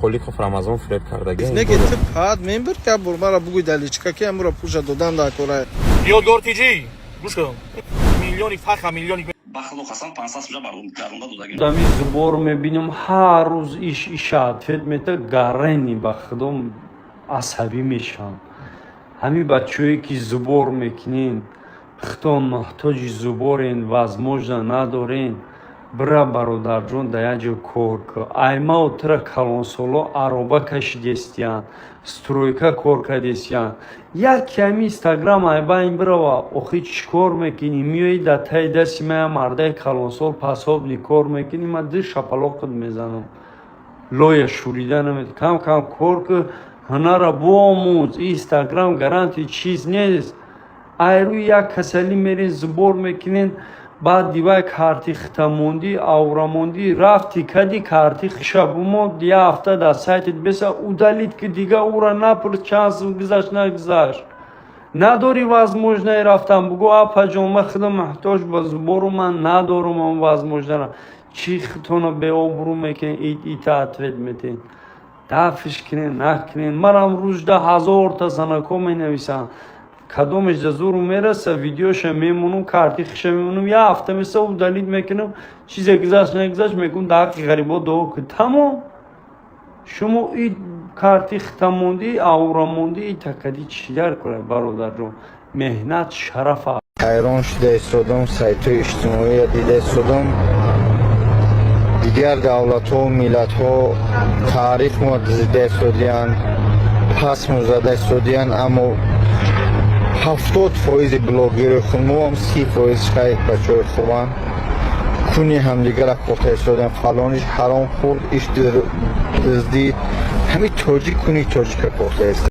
Холиков Рамазон фред кардагӣ. Неге ти пад мембер ка бурмара бугӯй даличка ки амра пуша додан да кора. Ёдгортиҷи гӯш кун. Миллиони фаха миллиони бахло хасан 500 уже бардум дарунда додагӣ. Дами зубор мебинем ҳар рӯз иша ответ мета гарени ба худом асабӣ мешавам. Ҳамин бачаҳое ки зубор мекунен хто муҳтоҷи зуборен возможно надорен бира бародарҷон да як ҷо кор кун. Айма отра калонсоло ароба кашидестиян стройка кор кардестиян як ками инстаграм айбаин бирава охи чӣ кор мекунӣ миёи да таи дасти мая мардаи калонсол пасобни кор мекунӣ ма ди шапалоқат мезанам лоя шурида намед кам кам кор кун ҳунара буомӯз. Инстаграм гаранти чиз нест. Айру як касалӣ мерен зубор мекунен баъд дивай карти хитамондӣ аврамондӣ рафти кади карти хишабумо я ҳафта дар сайтит беса удалит ки дига ура напурс чанд сил гузашт нагузашт. Надори возможное рафтан бугӯ апаҷон ма худам муҳтоҷ ба зубору ман надорум он возможнара чӣ хитона беобрӯ мекунен ита ответ метен дафиш кунен накунен. Манам рӯжда 1000 та санако менависам кадомаш да зуру мераса видеоша мемонум карти хиша мемонум я ҳафта меса удалит мекунам чизе гузашт нагузашт мекунам даки ғарибо дуо ки тамом. Шумо и карти хитамондӣ аврамондӣ итакади чидар кунед бародарҷон. Меҳнат шараф аст. ҳайрон шуда истодам сайтҳои иҷтимоия дида истодам дигар давлатҳо миллатҳо таърихро зида истодиянд пасмо зада истодиянд аммо 70% блогери хунмоам 30% хай бачаҳои хубанд куни ҳамдигара кота истодем фалониш ҳаром хӯрд иш дуздид ҳамин тоҷик куни тоҷика кота ист.